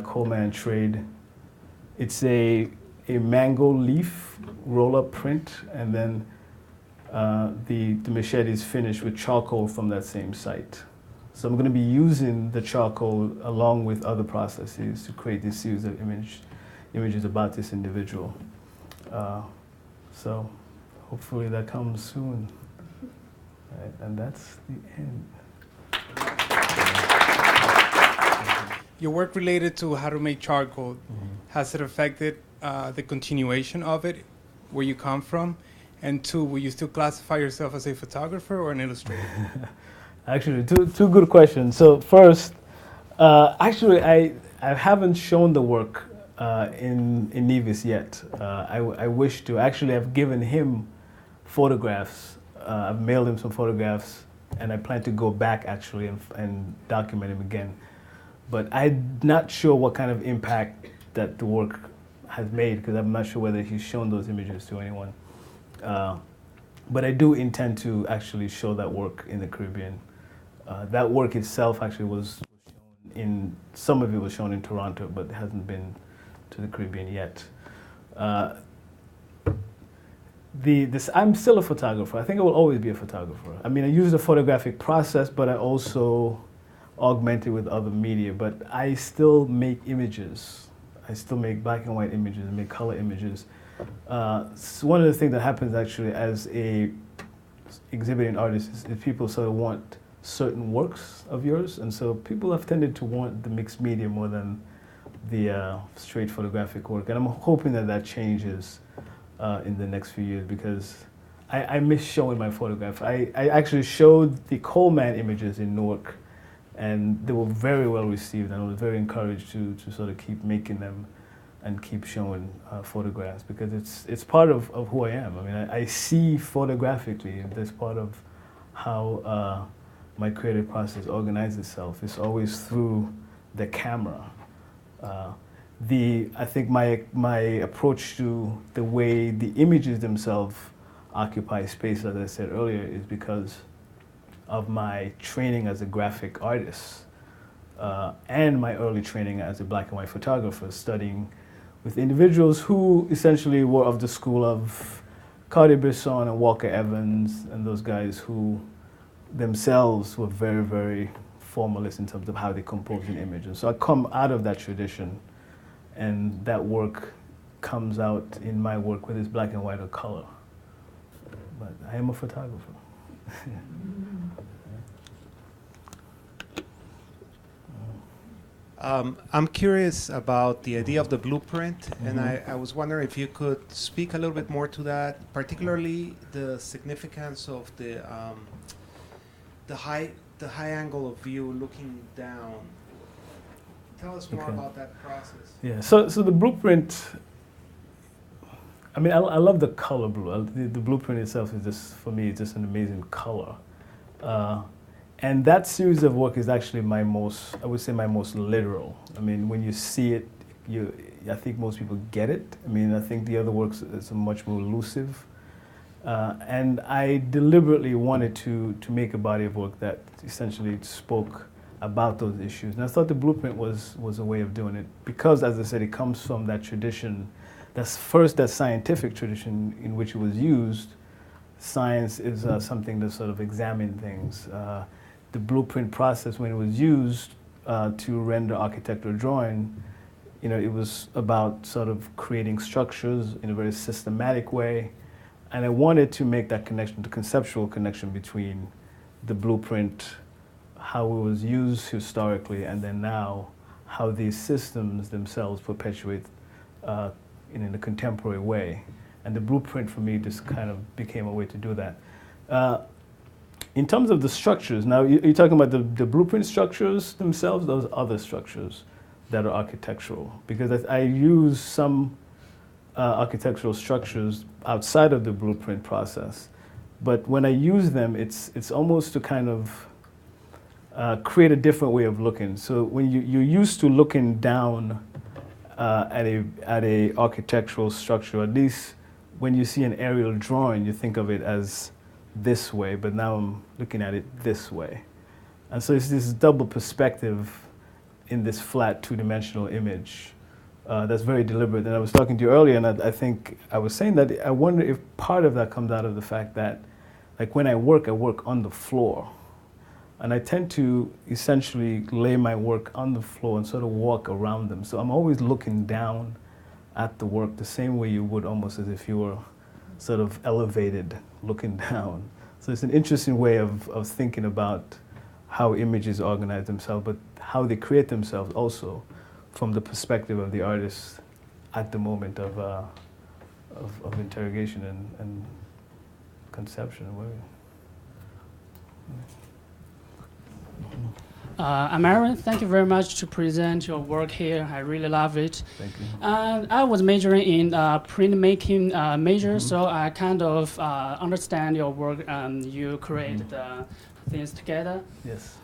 Coleman trade. It's a mango leaf roll-up print, and then the machete is finished with charcoal from that same site. So I'm going to be using the charcoal along with other processes to create this series of images about this individual. So hopefully that comes soon. Right, and that's the end. Your work related to how to make charcoal, has it affected the continuation of it, where you come from? And two, will you still classify yourself as a photographer or an illustrator? Actually, two good questions. So first, actually, I haven't shown the work in NEWb yet. I wish to. Actually, I've given him photographs. I've mailed him some photographs, and I plan to go back actually and document him again. But I'm not sure what kind of impact that the work has made, because I'm not sure whether he's shown those images to anyone. But I do intend to actually show that work in the Caribbean. That work itself actually was shown some of it was shown in Toronto, but it hasn't been to the Caribbean yet. I'm still a photographer. I think I will always be a photographer. I mean, I use the photographic process, but I also augment it with other media. But I still make images. I still make black and white images, and make color images. So one of the things that happens actually as a exhibiting artist is people sort of want certain works of yours, and so people have tended to want the mixed media more than the straight photographic work, and I'm hoping that changes in the next few years, because I miss showing my photograph. I actually showed the Coleman images in Newark, and they were very well received, and I was very encouraged to sort of keep making them and keep showing photographs, because it's part of who I am. I mean, I see photographically. That's part of how my creative process organizes itself. It's always through the camera. I think my approach to the way the images themselves occupy space, as I said earlier, is because of my training as a graphic artist and my early training as a black and white photographer, studying with individuals who essentially were of the school of Cartier-Bresson and Walker Evans, and those guys who themselves were very, very formalist in terms of how they compose an image. And so I come out of that tradition, and that work comes out in my work, whether it's black and white or color. But I am a photographer. I'm curious about the idea of the blueprint, and I was wondering if you could speak a little bit more to that, particularly the significance of the high angle of view looking down. Tell us more about that process. Yeah, so the blueprint, I mean, I love the color blue. The blueprint itself is just, for me, it's just an amazing color. And that series of work is actually my most literal. I mean, when you see it, I think most people get it. I mean, I think the other works is much more elusive. And I deliberately wanted to make a body of work that essentially spoke about those issues. And I thought the blueprint was a way of doing it, because, as I said, it comes from that tradition. That's first that scientific tradition in which it was used. Science is something to sort of examine things. The blueprint process, when it was used to render architectural drawing, it was about sort of creating structures in a very systematic way. And I wanted to make that connection, the conceptual connection between the blueprint, how it was used historically, and then now how these systems themselves perpetuate in a contemporary way. And the blueprint for me just kind of became a way to do that. In terms of the structures, now you're talking about the blueprint structures themselves, those other structures that are architectural, because I use some architectural structures outside of the blueprint process. But when I use them, it's almost to kind of create a different way of looking. So when you're used to looking down at a architectural structure. At least when you see an aerial drawing, you think of it as this way, but now I'm looking at it this way. And so it's this double perspective in this flat two-dimensional image that's very deliberate. And I was talking to you earlier, and I think I was saying that I wonder if part of that comes out of the fact that, like, when I work on the floor. And I tend to essentially lay my work on the floor and sort of walk around them. So I'm always looking down at the work the same way you would, almost as if you were sort of elevated, looking down. So it's an interesting way of thinking about how images organize themselves, but how they create themselves also from the perspective of the artist at the moment of interrogation and conception. I'm Aaron. Thank you very much to present your work here. I really love it. Thank you. And I was majoring in printmaking major, so I kind of understand your work and you create the things together. Yes.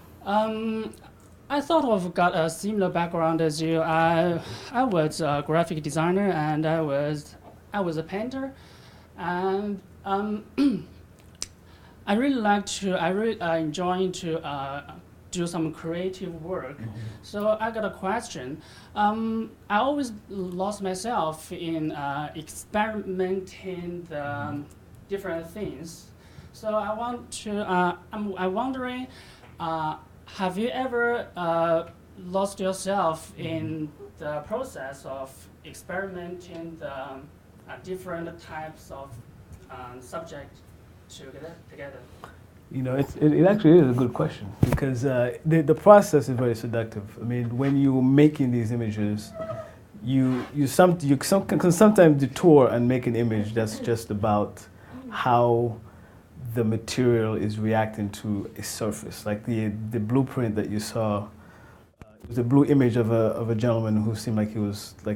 I sort of got a similar background as you. I was a graphic designer and I was a painter, and I really enjoy to do some creative work. So I got a question. I always lost myself in experimenting the different things. So I'm wondering, have you ever lost yourself in the process of experimenting the different types of subjects together? You know, it actually is a good question, because the process is very seductive. I mean, when you're making these images, you can sometimes detour and make an image that's just about how the material is reacting to a surface. Like the blueprint that you saw, it was a blue image of a gentleman who seemed like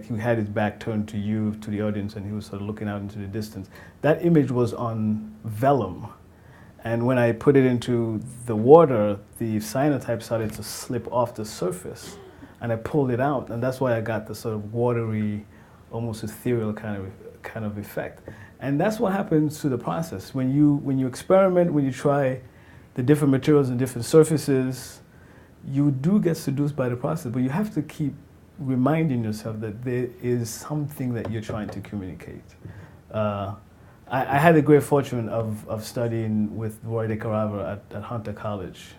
he had his back turned to you, to the audience, and he was sort of looking out into the distance. That image was on vellum. And when I put it into the water, the cyanotype started to slip off the surface, and I pulled it out, and that's why I got the sort of watery, almost ethereal kind of effect. And that's what happens to the process. When you experiment, when you try the different materials and different surfaces, you do get seduced by the process, but you have to keep reminding yourself that there is something that you're trying to communicate. I had the great fortune of studying with Roy de Carava at Hunter College.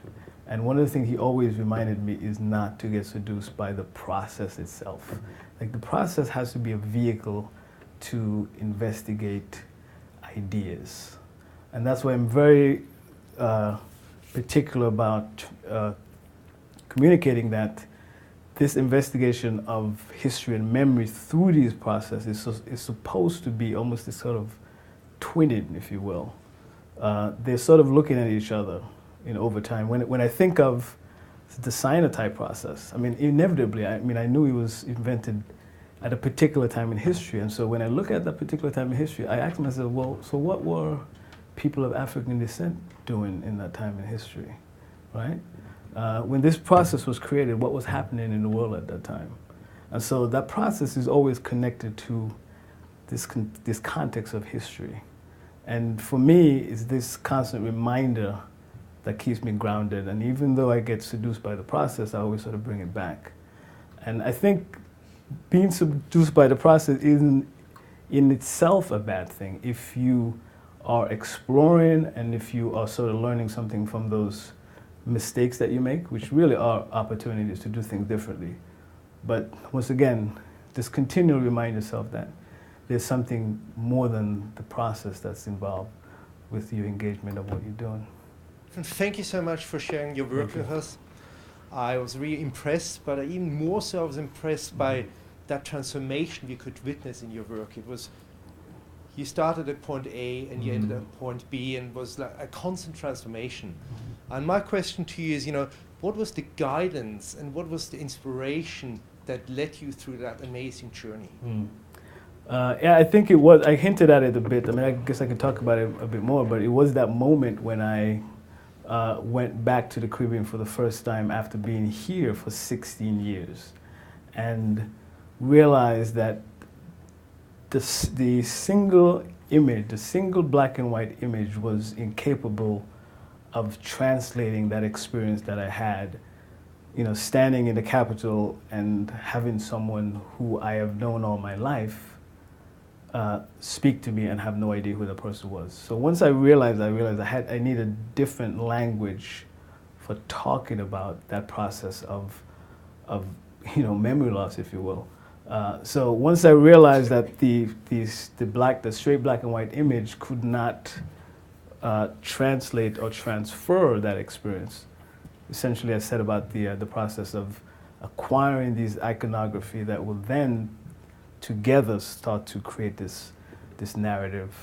And one of the things he always reminded me is not to get seduced by the process itself. Like, the process has to be a vehicle to investigate ideas. And that's why I'm very particular about communicating that this investigation of history and memory through these processes is supposed to be almost this sort of twinning, if you will. They're sort of looking at each other, over time. When I think of the cyanotype process, I mean, inevitably, I knew it was invented at a particular time in history. And so when I look at that particular time in history, I ask myself, well, so what were people of African descent doing in that time in history, right? When this process was created, what was happening in the world at that time? And so that process is always connected to this context of history. And for me, it's this constant reminder that keeps me grounded. And even though I get seduced by the process, I always sort of bring it back. And I think being seduced by the process isn't in itself a bad thing if you are exploring and if you are sort of learning something from those mistakes that you make, which really are opportunities to do things differently. But once again, just continually remind yourself that there's something more than the process that's involved with your engagement of what you're doing. Thank you so much for sharing your work with us. I was really impressed, but even more so I was impressed by that transformation we could witness in your work. It was, you started at point A and you ended at point B, and was like a constant transformation. And my question to you is, what was the guidance and what was the inspiration that led you through that amazing journey? Yeah, I think it was, I hinted at it a bit. I mean, I guess I can talk about it a bit more, but it was that moment when I went back to the Caribbean for the first time after being here for 16 years. And realized that the single image, the single black and white image was incapable of translating that experience that I had, standing in the Capitol and having someone who I have known all my life speak to me and have no idea who the person was. So once I realized I need a different language for talking about that process of memory loss, if you will. So once I realized that the straight black and white image could not translate or transfer that experience, essentially I said about the process of acquiring these iconography that will then together start to create this narrative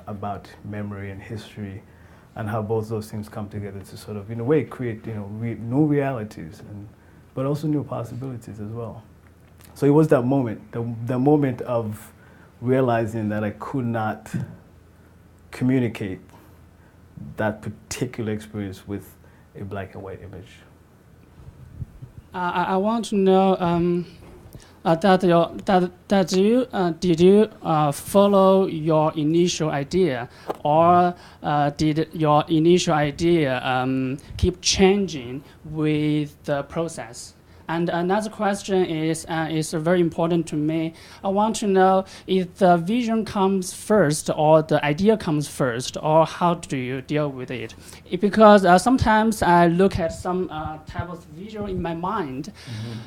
about memory and history, and how both those things come together to sort of, in a way, create new realities, but also new possibilities as well. So it was that moment, the moment of realizing that I could not communicate that particular experience with a black and white image. I want to know did you follow your initial idea, or did your initial idea keep changing with the process? And another question is very important to me. I want to know if the vision comes first or the idea comes first, or how do you deal with it? Because sometimes I look at some type of visual in my mind.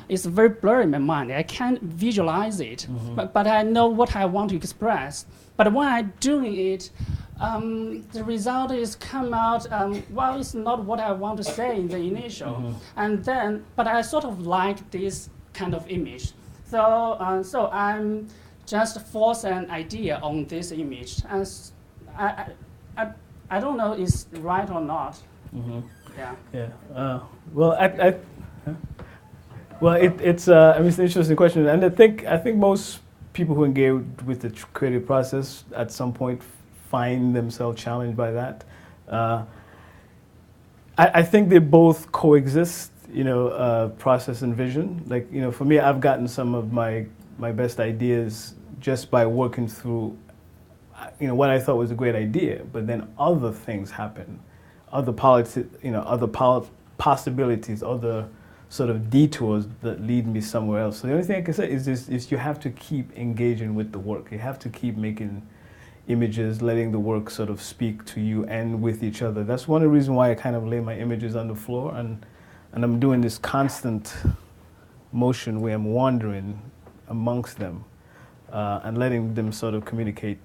It's very blurry in my mind. I can't visualize it, but I know what I want to express. But when I'm doing it, the result is come out, well, it's not what I want to say in the initial. And then, but I sort of like this kind of image. So, so I'm just force an idea on this image. And I don't know if it's right or not. Yeah. Yeah. Well, it's an interesting question, and I think most people who engage with the creative process at some point find themselves challenged by that. I think they both coexist, process and vision. Like, for me, I've gotten some of my best ideas just by working through, what I thought was a great idea, but then other things happen, other possibilities, other sort of detours that lead me somewhere else. So the only thing I can say is you have to keep engaging with the work. You have to keep making images, letting the work sort of speak to you and with each other. That's one of the reasons why I kind of lay my images on the floor, and I'm doing this constant motion where I'm wandering amongst them and letting them sort of communicate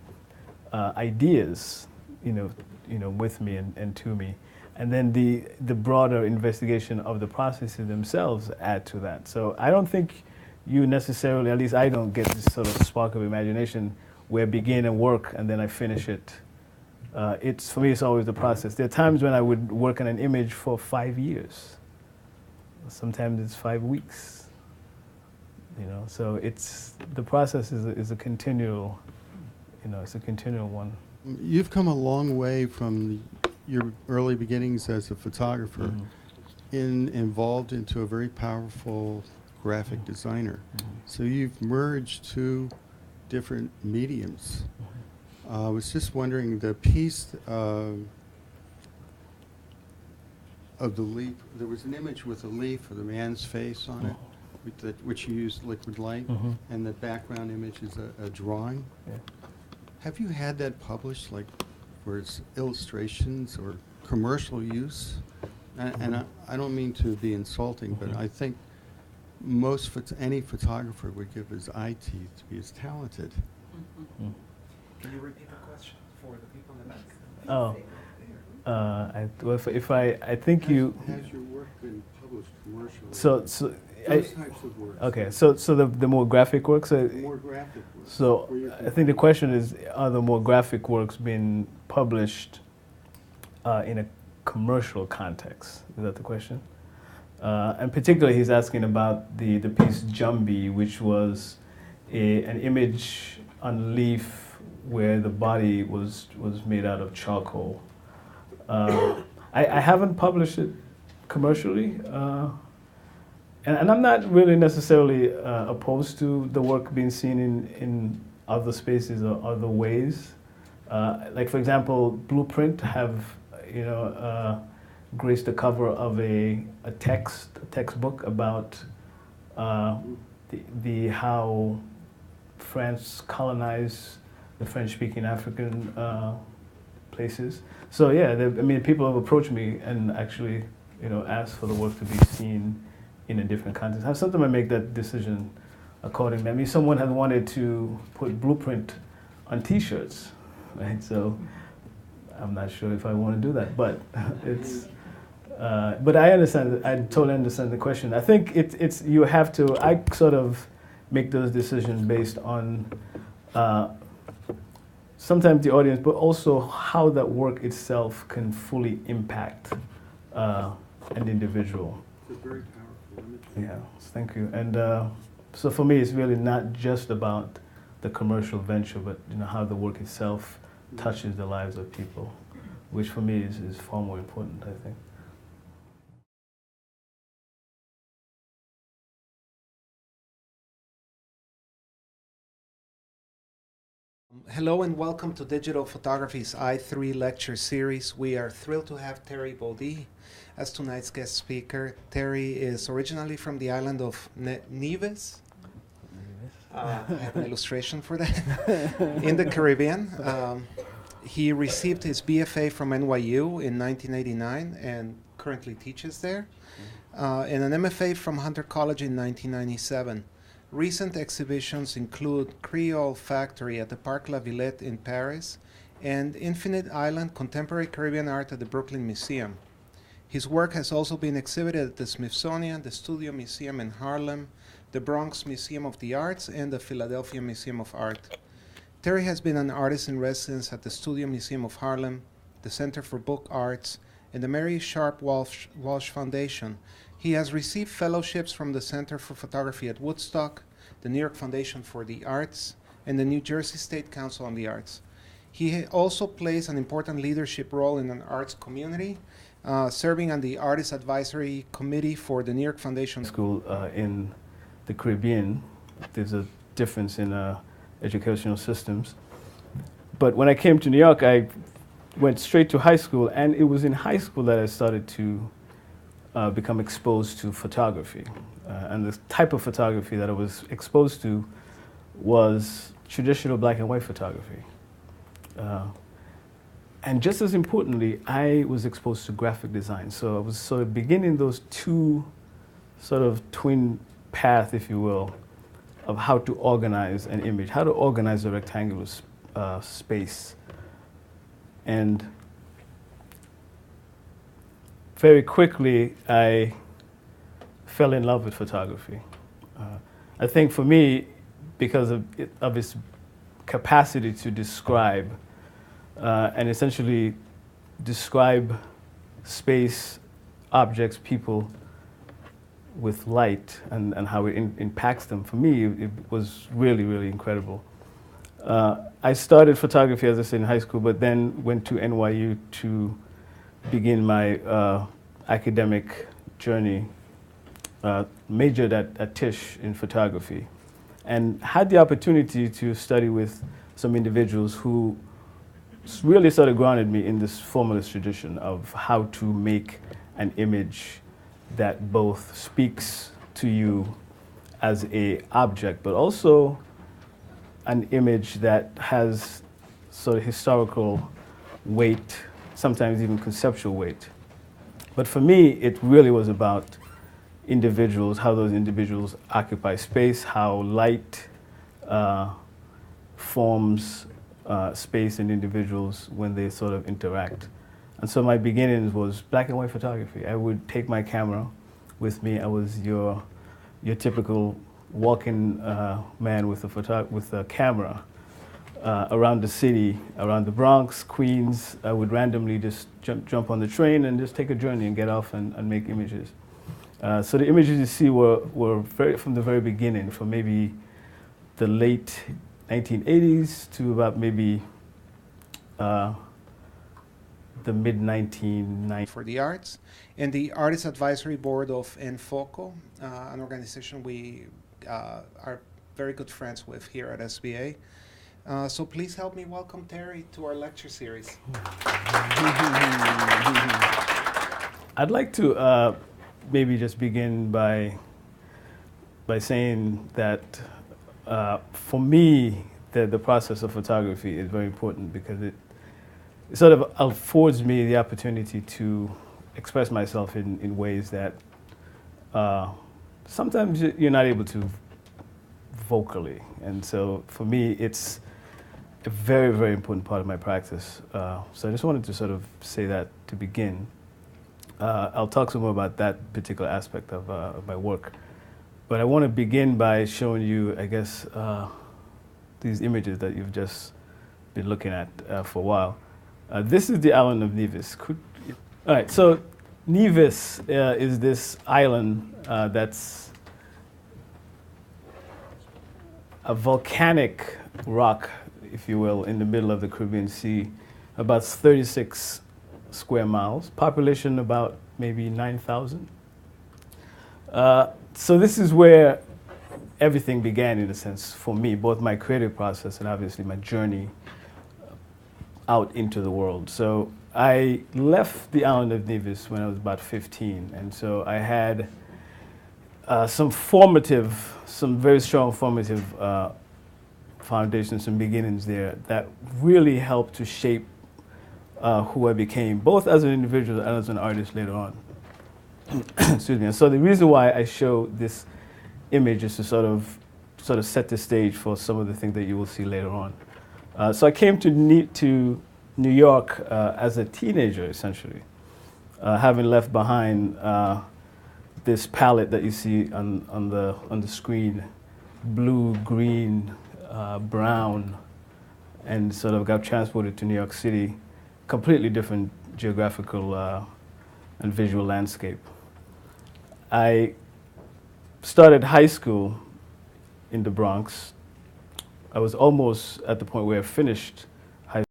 ideas, with me and to me. And then the broader investigation of the processes themselves add to that. So I don't think you necessarily, at least I don't get this sort of spark of imagination where I begin and work and then I finish it. For me, it's always the process. There are times when I would work on an image for 5 years. Sometimes it's 5 weeks. So the process is a continual, it's a continual one. You've come a long way from your early beginnings as a photographer, involved into a very powerful graphic designer. So you've merged two different mediums. I was just wondering, the piece of the leaf, there was an image with a leaf with a man's face on it, which you used liquid light, and the background image is a drawing. Yeah. Have you had that published, like where it's illustrations or commercial use? And I don't mean to be insulting, but I think any photographer would give his eye teeth to be as talented. Can you repeat the question for the people in the back? I think you. Has your work been published commercially? So those types of works. Okay, so the more graphic works. The more graphic works. So I think the question is, are the more graphic works being published in a commercial context? Is that the question? And particularly, he's asking about the piece Jumbie, which was an image on leaf where the body was made out of charcoal. I haven't published it commercially. and I'm not really necessarily opposed to the work being seen in other spaces or other ways. Like, for example, Blueprint have, graced the cover of a textbook about the how France colonized the French-speaking African places. So yeah, people have approached me and actually, asked for the work to be seen in a different context. Sometimes I make that decision accordingly. I mean, someone had wanted to put Blueprint on T-shirts, right? So I'm not sure if I want to do that, but it's. But I understand. I totally understand the question. I think it's you have to. I sort of make those decisions based on sometimes the audience, but also how that work itself can fully impact an individual. It's a very powerful image. Yeah, thank you. And so for me, it's really not just about the commercial venture, but how the work itself touches the lives of people, which for me is far more important, I think. Hello and welcome to Digital Photography's I3 lecture series. We are thrilled to have Terry Boddie as tonight's guest speaker. Terry is originally from the island of Nevis. I have an illustration for that. In the Caribbean. He received his BFA from NYU in 1989 and currently teaches there, and an MFA from Hunter College in 1997. Recent exhibitions include Creole Factory at the Parc La Villette in Paris and Infinite Island Contemporary Caribbean Art at the Brooklyn Museum. His work has also been exhibited at the Smithsonian, the Studio Museum in Harlem, the Bronx Museum of the Arts, and the Philadelphia Museum of Art. Terry has been an artist in residence at the Studio Museum of Harlem, the Center for Book Arts, and the Mary Sharp Walsh Foundation. He has received fellowships from the Center for Photography at Woodstock, the New York Foundation for the Arts, and the New Jersey State Council on the Arts. He also plays an important leadership role in an arts community, serving on the Artist Advisory Committee for the New York Foundation. School in the Caribbean, there's a difference in educational systems. But when I came to New York, I went straight to high school, and it was in high school that I started to become exposed to photography. And the type of photography that I was exposed to was traditional black and white photography. And just as importantly, I was exposed to graphic design. So I was sort of beginning those two sort of twin path, if you will, of how to organize an image, how to organize a rectangular space. And very quickly, I fell in love with photography. I think for me, because of its capacity to describe and essentially describe space, objects, people with light and how it impacts them, for me, it was really, really incredible. I started photography, as I said, in high school, but then went to NYU to begin my academic journey, majored at Tisch in photography, and had the opportunity to study with some individuals who really sort of grounded me in this formalist tradition of how to make an image that both speaks to you as an object, but also an image that has sort of historical weight, sometimes even conceptual weight. But for me, it really was about individuals, how those individuals occupy space, how light forms space in individuals when they sort of interact. And so my beginnings was black and white photography. I would take my camera with me. I was your typical walking man with a camera around the city, around the Bronx, Queens. I would randomly just jump on the train and just take a journey and get off and make images. So the images you see were from the very beginning, from maybe the late 1980s to about maybe the mid-1990s. For the arts, and the Artist Advisory Board of Enfoco, an organization we are very good friends with here at SBA. So please help me welcome Terry to our lecture series. I'd like to maybe just begin by saying that for me, the process of photography is very important because it sort of affords me the opportunity to express myself in ways that sometimes you're not able to vocally. And so for me, it's a very, very important part of my practice. So I just wanted to sort of say that to begin. I'll talk some more about that particular aspect of my work. But I want to begin by showing you, I guess, these images that you've just been looking at for a while. This is the island of Nevis. All right, so Nevis is this island that's a volcanic rock, if you will, in the middle of the Caribbean Sea, about 36 square miles, population about maybe 9,000. So this is where everything began, in a sense, for me, both my creative process and obviously my journey out into the world. So I left the island of Nevis when I was about 15, and so I had some very strong formative foundations and beginnings there that really helped to shape who I became, both as an individual and as an artist later on. Excuse me. And so the reason why I show this image is to sort of set the stage for some of the things that you will see later on. So I came to New York as a teenager, essentially, having left behind this palette that you see on the screen, blue, green, brown, and sort of got transported to New York City, completely different geographical and visual landscape. I started high school in the Bronx. I was almost at the point where I finished